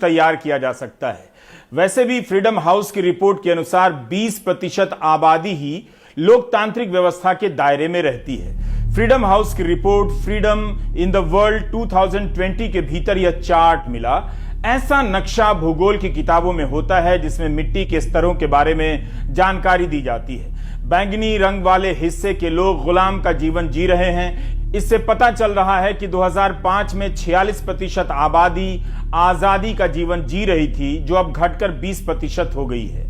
तैयार किया जा सकता है। वैसे भी फ्रीडम हाउस की रिपोर्ट के अनुसार 20% आबादी ही लोकतांत्रिक व्यवस्था के दायरे में रहती है। फ्रीडम हाउस की report freedom in the world 2020 के भीतर यह चार्ट मिला। ऐसा नक्शा भूगोल की किताबों में होता है जिसमें मिट्टी के स्तरों के बारे में जानकारी दी जाती है। बैंगनी रंग वाले हिस्से के लोग गुलाम का जीवन जी रहे हैं। इससे पता चल रहा है कि 2005 में 46% आबादी आजादी का जीवन जी रही थी, जो अब घटकर 20% हो गई है।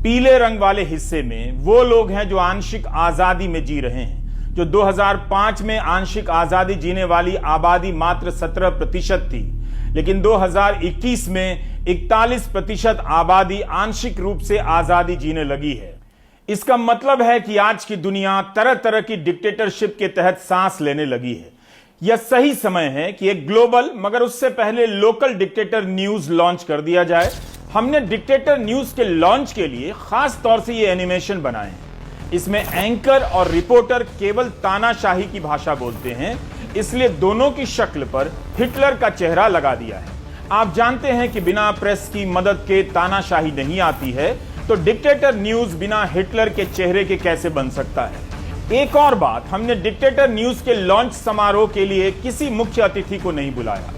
पीले रंग वाले हिस्से में वो लोग हैं जो आंशिक आजादी में जी रहे हैं। जो 2005 में आंशिक आजादी जीने वाली आबादी मात्र 17% थी, लेकिन 2021 में 41% आबादी आंशिक रूप से आजादी जीने लगी है। इसका मतलब है कि आज की दुनिया तरह तरह की डिक्टेटरशिप के तहत सांस लेने लगी है। यह सही समय है कि एक ग्लोबल मगर उससे पहले लोकल डिक्टेटर न्यूज लॉन्च कर दिया जाए। हमने डिक्टेटर न्यूज के लॉन्च के लिए खास तौर से ये एनिमेशन बनाए हैं। इसमें एंकर और रिपोर्टर केवल तानाशाही की भाषा बोलते हैं, इसलिए दोनों की शक्ल पर हिटलर का चेहरा लगा दिया है। आप जानते हैं कि बिना प्रेस की मदद के तानाशाही नहीं आती है, तो डिक्टेटर न्यूज बिना हिटलर के चेहरे के कैसे बन सकता है। एक और बात, हमने डिक्टेटर न्यूज के लॉन्च समारोह के लिए किसी मुख्य अतिथि को नहीं बुलाया,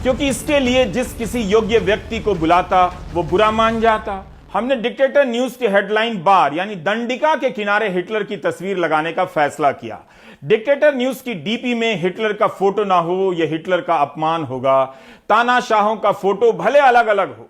क्योंकि इसके लिए जिस किसी योग्य व्यक्ति को बुलाता वो बुरा मान जाता। हमने डिक्टेटर न्यूज के हेडलाइन बार यानी दंडिका के किनारे हिटलर की तस्वीर लगाने का फैसला किया। डिक्टेटर न्यूज की डीपी में हिटलर का फोटो ना हो, यह हिटलर का अपमान होगा। तानाशाहों का फोटो भले अलग अलग हो,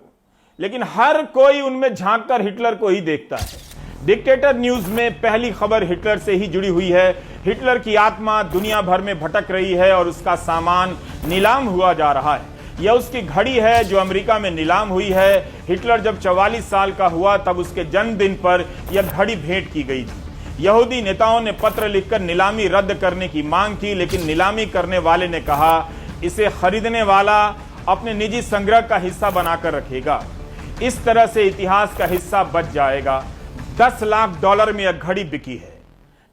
लेकिन हर कोई उनमें झांककर हिटलर को ही देखता है। डिक्टेटर न्यूज में पहली खबर हिटलर से ही जुड़ी हुई है। हिटलर की आत्मा दुनिया भर में भटक रही है और उसका सामान नीलाम हुआ जा रहा है। यह उसकी घड़ी है जो अमेरिका में नीलाम हुई है। हिटलर जब 44 साल का हुआ तब उसके जन्मदिन पर यह घड़ी भेंट की गई थी। यहूदी नेताओं ने पत्र लिखकर नीलामी रद्द करने की मांग की, लेकिन नीलामी करने वाले ने कहा इसे खरीदने वाला अपने निजी संग्रह का हिस्सा बनाकर रखेगा। इस तरह से इतिहास का हिस्सा बच जाएगा। $10 लाख में यह घड़ी बिकी है।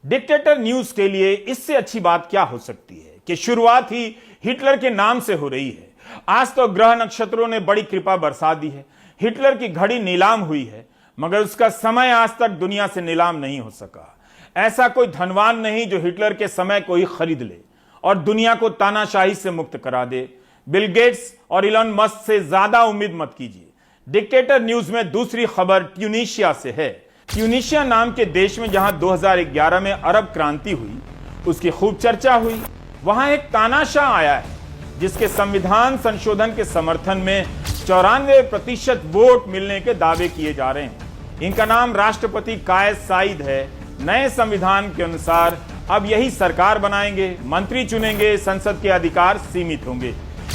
डिक्टेटर न्यूज के लिए इससे अच्छी बात क्या हो सकती है कि शुरुआत ही हिटलर के नाम से हो रही है। आज तो ग्रह नक्षत्रों ने बड़ी कृपा बरसा दी है। हिटलर की घड़ी नीलाम हुई है, मगर उसका समय आज तक दुनिया से नीलाम नहीं हो सका। ऐसा कोई धनवान नहीं जो हिटलर के समय को ही खरीद ले और दुनिया को तानाशाही से मुक्त करा दे। बिल गेट्स और इलॉन मस्क से ज्यादा उम्मीद मत कीजिए। डिक्टेटर न्यूज में दूसरी खबर ट्यूनीशिया से है। ट्यूनीशिया नाम के देश में जहां 2011 में अरब क्रांति हुई, उसकी खूब चर्चा हुई। वहां एक तानाशाह आया है जिसके संविधान संशोधन के समर्थन में 94% वोट मिलने के दावे किए जा रहे हैं। इनका नाम राष्ट्रपति कायस साइद है। नए संविधान के अनुसार अब यही सरकार बनाएंगे, मंत्री चुनेंगे, संसद के अधिकार सीमित होंगे।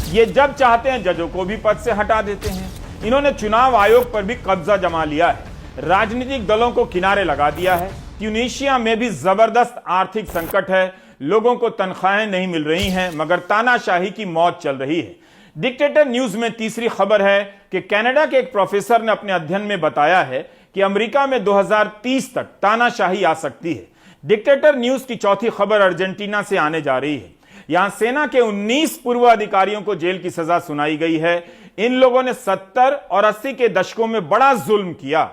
ये जब चाहते हैं जजों को भी पद से हटा देते हैं। इन्होंने चुनाव आयोग पर भी कब्जा जमा लिया है, राजनीतिक दलों को किनारे लगा दिया है। ट्यूनीशिया में भी जबरदस्त आर्थिक संकट है। लोगों को तनख्वाहें नहीं मिल रही हैं, मगर तानाशाही की मौत चल रही है। डिक्टेटर न्यूज में तीसरी खबर है कि कनाडा के एक प्रोफेसर ने अपने अध्ययन में बताया है कि अमेरिका में 2030 तक तानाशाही आ सकती है। डिक्टेटर न्यूज की चौथी खबर अर्जेंटीना से आने जा रही है। यहां सेना के 19 पूर्व अधिकारियों को जेल की सजा सुनाई गई है। इन लोगों ने 70 और 80 के दशकों में बड़ा जुल्म किया।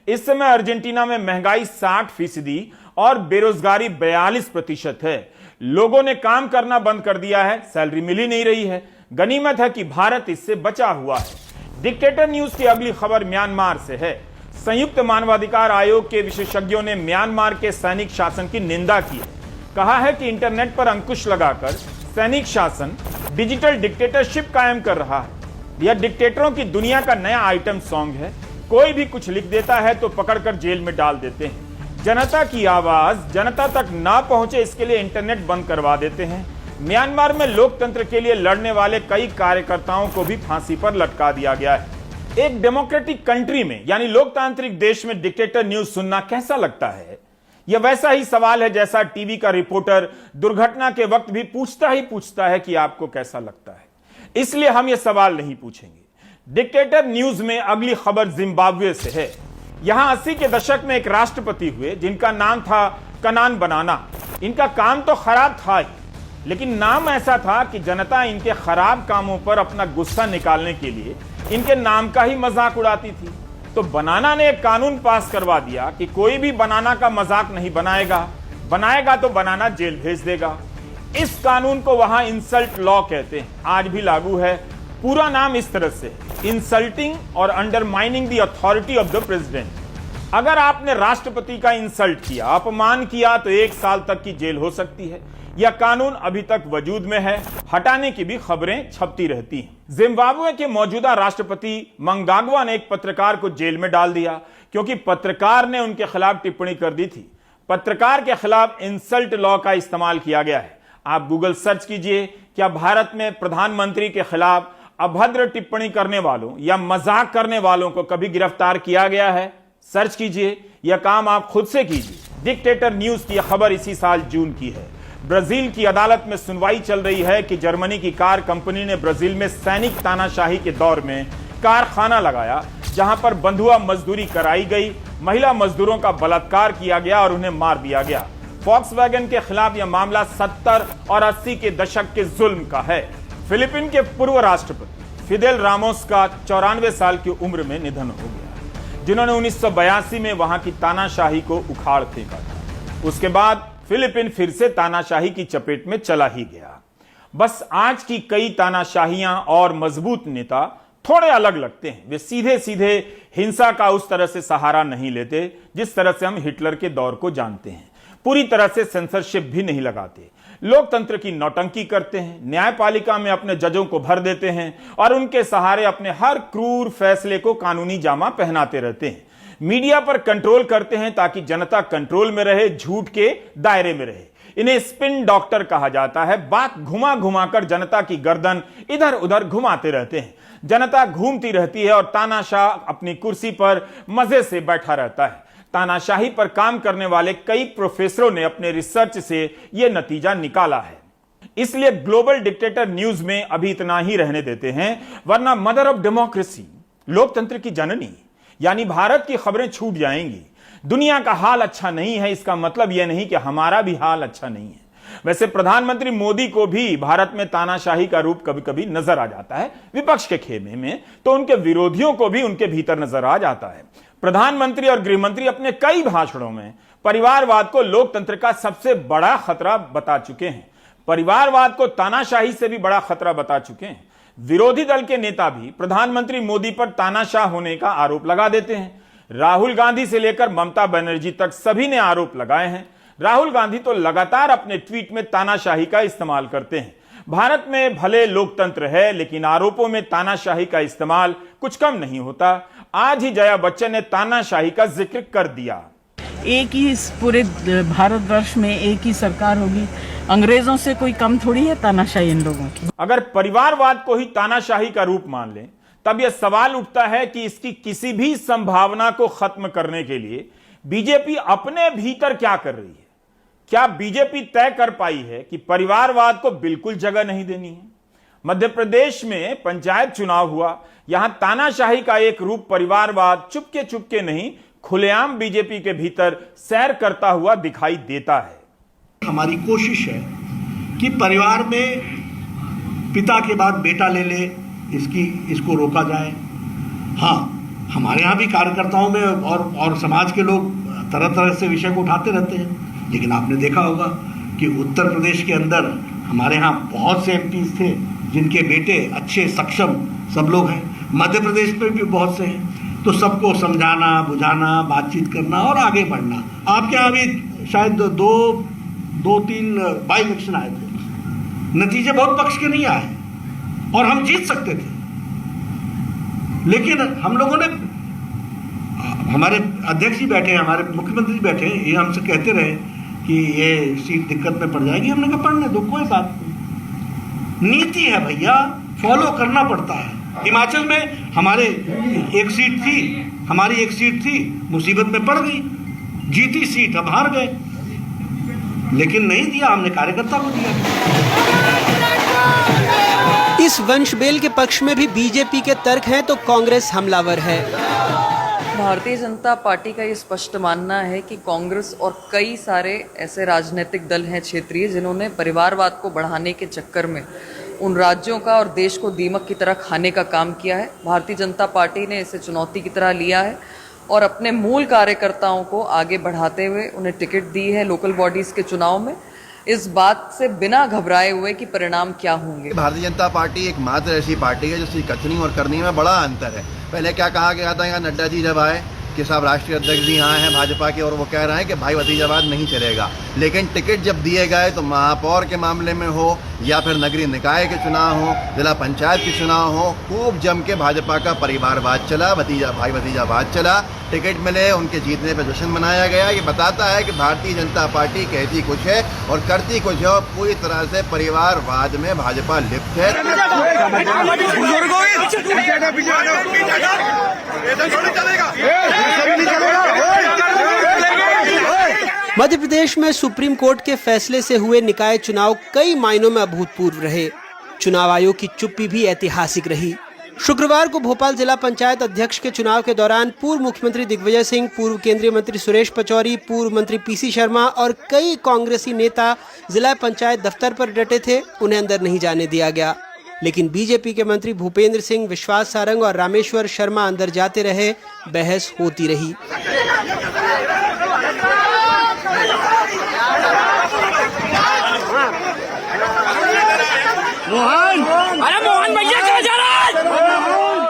इस समय अर्जेंटीना में महंगाई 60% और बेरोजगारी 42% है। लोगों ने काम करना बंद कर दिया है, सैलरी मिल ही नहीं रही है। गनीमत है कि भारत इससे बचा हुआ है। डिक्टेटर न्यूज की अगली खबर म्यांमार से है। संयुक्त मानवाधिकार आयोग के विशेषज्ञों ने म्यांमार के सैनिक शासन की निंदा की है। कहा है कि इंटरनेट पर अंकुश लगाकर सैनिक शासन डिजिटल डिक्टेटरशिप कायम कर रहा है। यह डिक्टेटरों की दुनिया का नया आइटम सॉन्ग है। कोई भी कुछ लिख देता है तो पकड़कर जेल में डाल देते हैं। जनता की आवाज जनता तक ना पहुंचे, इसके लिए इंटरनेट बंद करवा देते हैं। म्यांमार में लोकतंत्र के लिए लड़ने वाले कई कार्यकर्ताओं को भी फांसी पर लटका दिया गया है। एक डेमोक्रेटिक कंट्री में यानी लोकतांत्रिक देश में डिक्टेटर न्यूज सुनना कैसा लगता है? यह वैसा ही सवाल है जैसा टीवी का रिपोर्टर दुर्घटना के वक्त भी पूछता है कि आपको कैसा लगता है। इसलिए हम यह सवाल नहीं पूछेंगे। डिक्टेटर न्यूज में अगली खबर जिम्बाब्वे से है। यहां 80 के दशक में एक राष्ट्रपति हुए जिनका नाम था कनान बनाना। इनका काम तो खराब था ही, लेकिन नाम ऐसा था कि जनता इनके खराब कामों पर अपना गुस्सा निकालने के लिए इनके नाम का ही मजाक उड़ाती थी। तो बनाना ने एक कानून पास करवा दिया कि कोई भी बनाना का मजाक नहीं बनाएगा तो बनाना जेल भेज देगा। इस कानून को वहां इंसल्ट लॉ कहते हैं, आज भी लागू है। पूरा नाम इस तरह से, इंसल्टिंग और undermining the authority of the president. अगर आपने राष्ट्रपति का इंसल्ट किया, अपमान किया, तो 1 साल तक की जेल हो सकती है। यह कानून अभी तक वजूद में है, हटाने की भी खबरें छपती रहती हैं। जिम्बाब्वे के मौजूदा राष्ट्रपति मंगाग्वा ने एक पत्रकार को जेल में डाल दिया क्योंकि पत्रकार ने उनके खिलाफ टिप्पणी कर दी थी। पत्रकार के खिलाफ इंसल्ट लॉ का इस्तेमाल किया गया है। आप गूगल सर्च कीजिए, क्या भारत में प्रधानमंत्री के खिलाफ अभद्र टिप्पणी करने वालों या मजाक करने वालों को कभी गिरफ्तार किया गया है? सर्च कीजिए, यह काम आप खुद से कीजिए। डिक्टेटर न्यूज की यह खबर इसी साल जून की है। ब्राजील की अदालत में सुनवाई चल रही है कि जर्मनी की कार कंपनी ने ब्राजील में सैनिक तानाशाही के दौर में कारखाना लगाया, जहां पर बंधुआ मजदूरी कराई गई, महिला मजदूरों का बलात्कार किया गया और उन्हें मार दिया गया। वॉक्सवैगन के खिलाफ यह मामला 70 और 80 के दशक के जुल्म का है। फिलीपीन के पूर्व राष्ट्रपति फिदेल रामोस का 94 साल की उम्र में निधन हो गया, जिन्होंने 1982 में वहां की तानाशाही को उखाड़ फेंका था। उसके बाद फिलीपीन फिर से तानाशाही की चपेट में चला ही गया। बस आज की कई तानाशाहियां और मजबूत नेता थोड़े अलग लगते हैं। वे सीधे सीधे हिंसा का उस तरह से सहारा नहीं लेते जिस तरह से हम हिटलर के दौर को जानते हैं। पूरी तरह से सेंसरशिप भी नहीं लगाते। लोकतंत्र की नौटंकी करते हैं, न्यायपालिका में अपने जजों को भर देते हैं और उनके सहारे अपने हर क्रूर फैसले को कानूनी जामा पहनाते रहते हैं। मीडिया पर कंट्रोल करते हैं ताकि जनता कंट्रोल में रहे, झूठ के दायरे में रहे। इन्हें स्पिन डॉक्टर कहा जाता है। बात घुमा घुमा कर जनता की गर्दन इधर उधर घुमाते रहते हैं। जनता घूमती रहती है और तानाशाह अपनी कुर्सी पर मजे से बैठा रहता है। तानाशाही पर काम करने वाले कई प्रोफेसरों ने अपने रिसर्च से यह नतीजा निकाला है। इसलिए ग्लोबल डिक्टेटर न्यूज में अभी इतना ही रहने देते हैं, वरना मदर ऑफ डेमोक्रेसी, लोकतंत्र की जननी यानी भारत की खबरें छूट जाएंगी। दुनिया का हाल अच्छा नहीं है, इसका मतलब यह नहीं कि हमारा भी हाल अच्छा नहीं है। वैसे प्रधानमंत्री मोदी को भी भारत में तानाशाही का रूप कभी कभी नजर आ जाता है। विपक्ष के खेमे में तो उनके विरोधियों को भी उनके भीतर नजर आ जाता है। प्रधानमंत्री और गृहमंत्री अपने कई भाषणों में परिवारवाद को लोकतंत्र का सबसे बड़ा खतरा बता चुके हैं। परिवारवाद को तानाशाही से भी बड़ा खतरा बता चुके हैं। विरोधी दल के नेता भी प्रधानमंत्री मोदी पर तानाशाह होने का आरोप लगा देते हैं। राहुल गांधी से लेकर ममता बनर्जी तक सभी ने आरोप लगाए हैं। राहुल गांधी तो लगातार अपने ट्वीट में तानाशाही का इस्तेमाल करते हैं। भारत में भले लोकतंत्र है, लेकिन आरोपों में तानाशाही का इस्तेमाल कुछ कम नहीं होता। आज ही जया बच्चन ने तानाशाही का जिक्र कर दिया। एक ही पूरे भारतवर्ष में एक ही सरकार होगी, अंग्रेजों से कोई कम थोड़ी है तानाशाही इन लोगों की। अगर परिवारवाद को ही तानाशाही का रूप मान लें, तब यह सवाल उठता है कि इसकी किसी भी संभावना को खत्म करने के लिए बीजेपी अपने भीतर क्या कर रही है। क्या बीजेपी तय कर पाई है कि परिवारवाद को बिल्कुल जगह नहीं देनी है? मध्य प्रदेश में पंचायत चुनाव हुआ, यहां तानाशाही का एक रूप परिवारवाद चुपके चुपके नहीं, खुलेआम बीजेपी के भीतर सैर करता हुआ दिखाई देता है। हमारी कोशिश है कि परिवार में पिता के बाद बेटा ले ले, इसको रोका जाए। हाँ, हमारे यहाँ भी कार्यकर्ताओं में और समाज के लोग तरह तरह से विषय को उठाते रहते हैं, लेकिन आपने देखा होगा कि उत्तर प्रदेश के अंदर हमारे यहाँ बहुत से एमपीज थे जिनके बेटे अच्छे सक्षम सब लोग हैं। मध्य प्रदेश में भी बहुत से हैं। तो सबको समझाना, बुझाना, बातचीत करना और आगे बढ़ना। आपके यहाँ भी शायद दो तीन बाई इलेक्शन आए थे, नतीजे बहुत पक्ष के नहीं आए और हम जीत सकते थे, लेकिन हम लोगों ने, हमारे अध्यक्ष जी बैठे हैं, हमारे मुख्यमंत्री बैठे हैं, ये हमसे कहते रहे कि ये सीट दिक्कत में पड़ जाएगी। हमने कहा पढ़ने दो, कोई बात नहीं, नीति है भैया, फॉलो करना पड़ता है। हिमाचल में हमारी एक सीट थी, मुसीबत में पड़ गई, जीती सीट, अब हार गए, लेकिन नहीं दिया, हमने कार्यकर्ता को दिया। इस वंश बेल के पक्ष में भी बीजेपी के तर्क हैं तो कांग्रेस हमलावर है। भारतीय जनता पार्टी का ये स्पष्ट मानना है कि कांग्रेस और कई सारे ऐसे राजनीतिक दल हैं क्षेत्रीय, जिन्होंने परिवारवाद को बढ़ाने के चक्कर में उन राज्यों का और देश को दीमक की तरह खाने का काम किया है। भारतीय जनता पार्टी ने इसे चुनौती की तरह लिया है और अपने मूल कार्यकर्ताओं को आगे बढ़ाते हुए उन्हें टिकट दी है लोकल बॉडीज के चुनाव में, इस बात से बिना घबराए हुए कि परिणाम क्या होंगे। भारतीय जनता पार्टी एक मात्र ऐसी पार्टी है जिसकी कथनी और करनी में बड़ा अंतर है। पहले क्या कहा गया था, यहाँ नड्डा जी जब आए कि साहब राष्ट्रीय अध्यक्ष जी यहाँ हैं भाजपा के, और वो कह रहे हैं कि भाई भतीजावाद नहीं चलेगा। लेकिन टिकट जब दिए गए तो महापौर के मामले में हो या फिर नगरीय निकाय के चुनाव हो, जिला पंचायत के चुनाव हो, खूब जम के भाजपा का परिवारवाद चला, भाई भतीजावाद चला। टिकट मिले, उनके जीतने पर जश्न मनाया गया। ये बताता है कि भारतीय जनता पार्टी कहती कुछ है और करती कुछ है, और पूरी तरह से परिवारवाद में भाजपा लिप्त है। मध्य प्रदेश में सुप्रीम कोर्ट के फैसले से हुए निकाय चुनाव कई मायनों में अभूतपूर्व रहे। चुनाव आयोग की चुप्पी भी ऐतिहासिक रही। शुक्रवार को भोपाल जिला पंचायत अध्यक्ष के चुनाव के दौरान पूर्व मुख्यमंत्री दिग्विजय सिंह, पूर्व केंद्रीय मंत्री सुरेश पचौरी, पूर्व मंत्री पीसी शर्मा और कई कांग्रेसी नेता जिला पंचायत दफ्तर पर डटे थे। उन्हें अंदर नहीं जाने दिया गया, लेकिन बीजेपी के मंत्री भूपेंद्र सिंह, विश्वास सारंग और रामेश्वर शर्मा अंदर जाते रहे। बहस होती रही।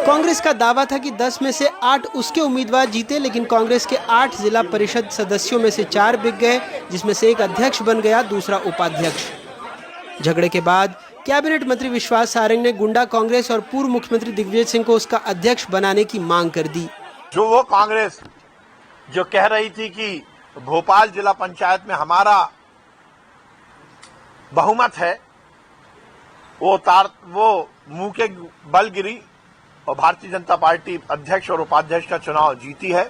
कांग्रेस का दावा था कि 10 में से 8 उसके उम्मीदवार जीते, लेकिन कांग्रेस के 8 जिला परिषद सदस्यों में से 4 बिक गए, जिसमें से एक अध्यक्ष बन गया, दूसरा उपाध्यक्ष। झगड़े के बाद कैबिनेट मंत्री विश्वास सारंग ने गुंडा कांग्रेस और पूर्व मुख्यमंत्री दिग्विजय सिंह को उसका अध्यक्ष बनाने की मांग कर दी। जो वो कांग्रेस जो कह रही थी कि भोपाल जिला पंचायत में हमारा बहुमत है, वो मुंह के बल गिरी और भारतीय जनता पार्टी अध्यक्ष और उपाध्यक्ष का चुनाव जीती है।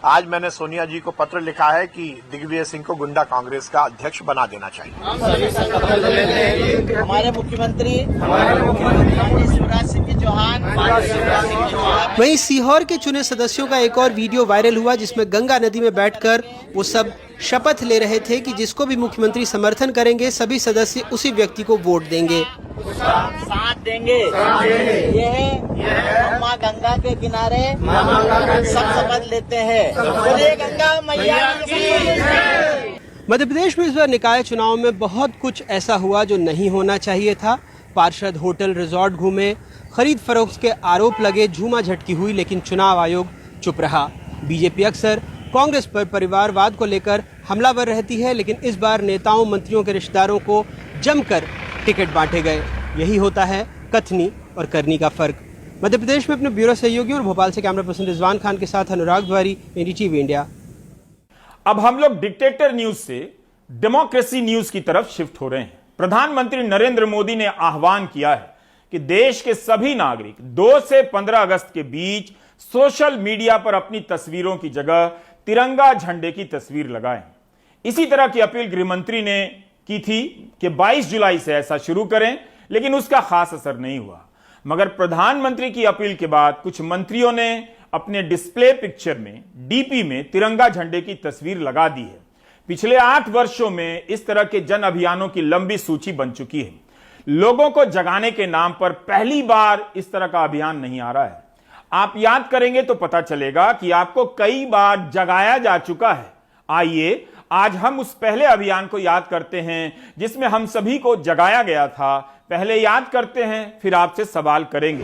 आज मैंने सोनिया जी को पत्र लिखा है कि दिग्विजय सिंह को गुंडा कांग्रेस का अध्यक्ष बना देना चाहिए। हमारे मुख्यमंत्री शिवराज सिंह चौहान। वहीं सीहोर के चुने सदस्यों का एक और वीडियो वायरल हुआ, जिसमें गंगा नदी में बैठकर वो सब शपथ ले रहे थे कि जिसको भी मुख्यमंत्री समर्थन करेंगे सभी सदस्य उसी व्यक्ति को वोट देंगे, साथ देंगे। ये है माँ गंगा के किनारे सब शपथ लेते हैं। बोलिए गंगा मैया की। मध्य प्रदेश में इस बार निकाय चुनाव में बहुत कुछ ऐसा हुआ जो नहीं होना चाहिए था। पार्षद होटल रिजॉर्ट घूमे, खरीद फरोख्त के आरोप लगे, झूमा झटकी हुई, लेकिन चुनाव आयोग चुप रहा। बीजेपी अक्सर कांग्रेस पर परिवारवाद को लेकर हमलावर रहती है, लेकिन इस बार नेताओं मंत्रियों के रिश्तेदारों को जमकर टिकट बांटे गए। यही होता है कथनी और करनी का फर्क। मध्य प्रदेश में अपने ब्यूरो सहयोगी और भोपाल से कैमरा पर्सन रिजवान खान के साथ अनुराग द्वारी, एनडीटीवी इंडिया। अब हम लोग डिक्टेटर न्यूज से डेमोक्रेसी न्यूज की तरफ शिफ्ट हो रहे हैं। प्रधानमंत्री नरेंद्र मोदी ने आह्वान किया है कि देश के सभी नागरिक 2 से 15 अगस्त के बीच सोशल मीडिया पर अपनी तस्वीरों की जगह तिरंगा झंडे की तस्वीर लगाएं। इसी तरह की अपील गृहमंत्री ने की थी कि 22 जुलाई से ऐसा शुरू करें, लेकिन उसका खास असर नहीं हुआ। मगर प्रधानमंत्री की अपील के बाद कुछ मंत्रियों ने अपने डिस्प्ले पिक्चर में, डीपी में तिरंगा झंडे की तस्वीर लगा दी है। पिछले 8 वर्षों में इस तरह के जन अभियानों की लंबी सूची बन चुकी है। लोगों को जगाने के नाम पर पहली बार इस तरह का अभियान नहीं आ रहा है। आप याद करेंगे तो पता चलेगा कि आपको कई बार जगाया जा चुका है। आइए आज हम उस पहले अभियान को याद करते हैं जिसमें हम सभी को जगाया गया था। पहले याद करते हैं, फिर आपसे सवाल करेंगे।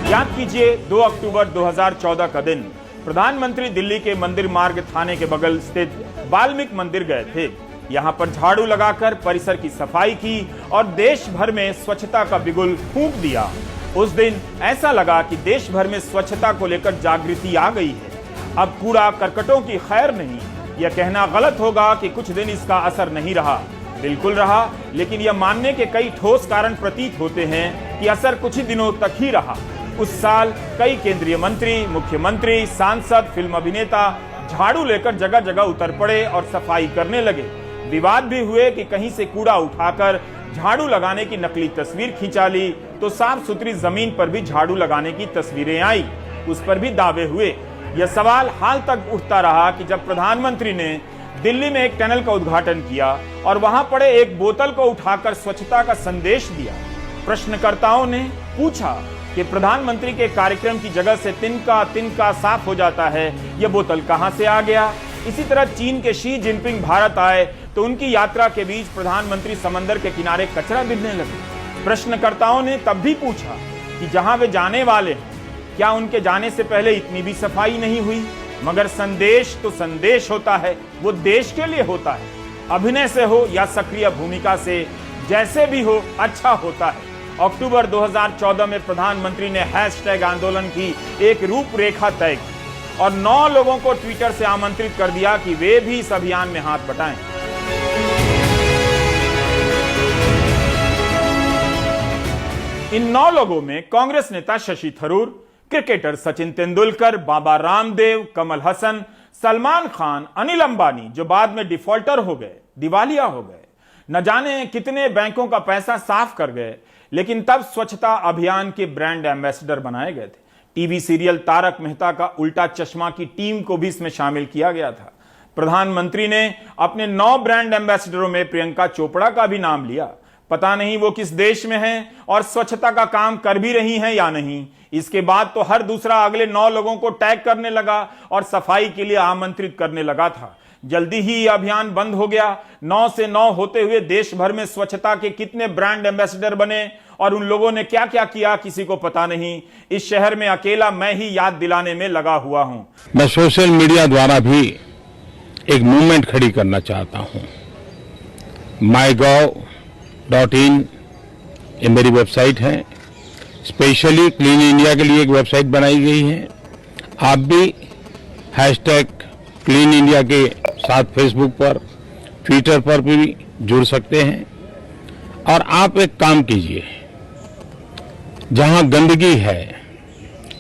याद कीजिए 2 अक्टूबर 2014 का दिन। प्रधानमंत्री दिल्ली के मंदिर मार्ग थाने के बगल स्थित वाल्मीकि मंदिर गए थे। यहां पर झाड़ू लगाकर परिसर की सफाई की और देश भर में स्वच्छता का बिगुल फूंक दिया। उस दिन ऐसा लगा कि देश भर में स्वच्छता को लेकर जागृति आ गई है। अब कूड़ा करकटों की खैर नहीं, यह कहना गलत होगा कि कुछ दिन इसका असर नहीं रहा। बिल्कुल रहा, लेकिन यह मानने के कई ठोस कारण प्रतीत होते हैं कि असर कुछ ही दिनों तक ही रहा। उस साल कई केंद्रीय मंत्री, मुख्यमंत्री, सांसद, फिल्म अभिनेता झाड़ू लेकर जगह जगह उतर पड़े और सफाई करने लगे। विवाद भी हुए कि कहीं से कूड़ा उठाकर झाड़ू लगाने की नकली तस्वीर खिंचा ली तो साफ सुथरी जमीन पर भी झाड़ू लगाने की तस्वीरें आई, उस पर भी दावे हुए। यह सवाल हाल तक उठता रहा कि जब प्रधानमंत्री ने दिल्ली में एक टनल का उद्घाटन किया और वहां पड़े एक बोतल को उठाकर स्वच्छता का संदेश दिया। प्रश्नकर्ताओं ने पूछा कि प्रधानमंत्री के कार्यक्रम की जगह से तिनका साफ हो जाता है, यह बोतल कहां से आ गया। इसी तरह चीन के शी जिनपिंग भारत आए तो उनकी यात्रा के बीच प्रधानमंत्री समंदर के किनारे कचरा बिनने लगे। प्रश्नकर्ताओं ने तब भी पूछा कि जहां वे जाने वाले हैं, क्या उनके जाने से पहले इतनी भी सफाई नहीं हुई। मगर संदेश तो संदेश होता है, वो देश के लिए होता है। अभिनय से हो या सक्रिय भूमिका से, जैसे भी हो अच्छा होता है। अक्टूबर 2014 में प्रधानमंत्री ने हैशटैग आंदोलन की एक रूपरेखा तय की और 9 लोगों को ट्विटर से आमंत्रित कर दिया कि वे भी इस अभियान में हाथ बटाएं। इन 9 लोगों में कांग्रेस नेता शशि थरूर, क्रिकेटर सचिन तेंदुलकर, बाबा रामदेव, कमल हसन, सलमान खान, अनिल अंबानी जो बाद में डिफॉल्टर हो गए, दिवालिया हो गए, न जाने कितने बैंकों का पैसा साफ कर गए, लेकिन तब स्वच्छता अभियान के ब्रांड एम्बेसडर बनाए गए थे। टीवी सीरियल तारक मेहता का उल्टा चश्मा की टीम को भी इसमें शामिल किया गया था। प्रधानमंत्री ने अपने 9 ब्रांड एम्बेसडरों में प्रियंका चोपड़ा का भी नाम लिया। पता नहीं वो किस देश में हैं और स्वच्छता का काम कर भी रही हैं या नहीं। इसके बाद तो हर दूसरा अगले 9 लोगों को टैग करने लगा और सफाई के लिए आमंत्रित करने लगा था। जल्दी ही यह अभियान बंद हो गया। 9 से 9 होते हुए देश भर में स्वच्छता के कितने ब्रांड एम्बेसडर बने और उन लोगों ने क्या क्या किया किसी को पता नहीं। इस शहर में अकेला मैं ही याद दिलाने में लगा हुआ हूं। मैं सोशल मीडिया द्वारा भी एक मूवमेंट खड़ी करना चाहता हूं। mygov.in ये मेरी वेबसाइट है। स्पेशली क्लीन इंडिया के लिए एक वेबसाइट बनाई गई है। आप भी हैशटैग क्लीन इंडिया के साथ फेसबुक पर, ट्विटर पर भी जुड़ सकते हैं। और आप एक काम कीजिए, जहां गंदगी है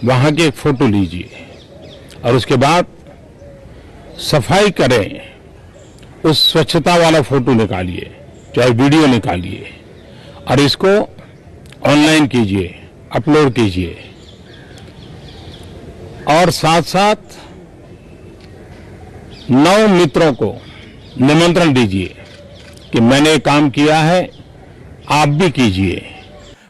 वहां की एक फोटो लीजिए और उसके बाद सफाई करें, उस स्वच्छता वाला फोटो निकालिए, चाहे वीडियो निकालिए और इसको ऑनलाइन कीजिए, अपलोड कीजिए और साथ साथ 9 मित्रों को निमंत्रण दीजिए कि मैंने काम किया है, आप भी कीजिए।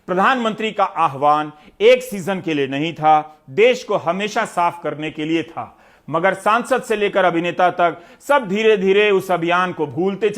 प्रधानमंत्री का आह्वान एक सीजन के लिए नहीं था, देश को हमेशा साफ करने के लिए था। मगर सांसद से लेकर अभिनेता तक सब धीरे धीरे उस अभियान को भूलते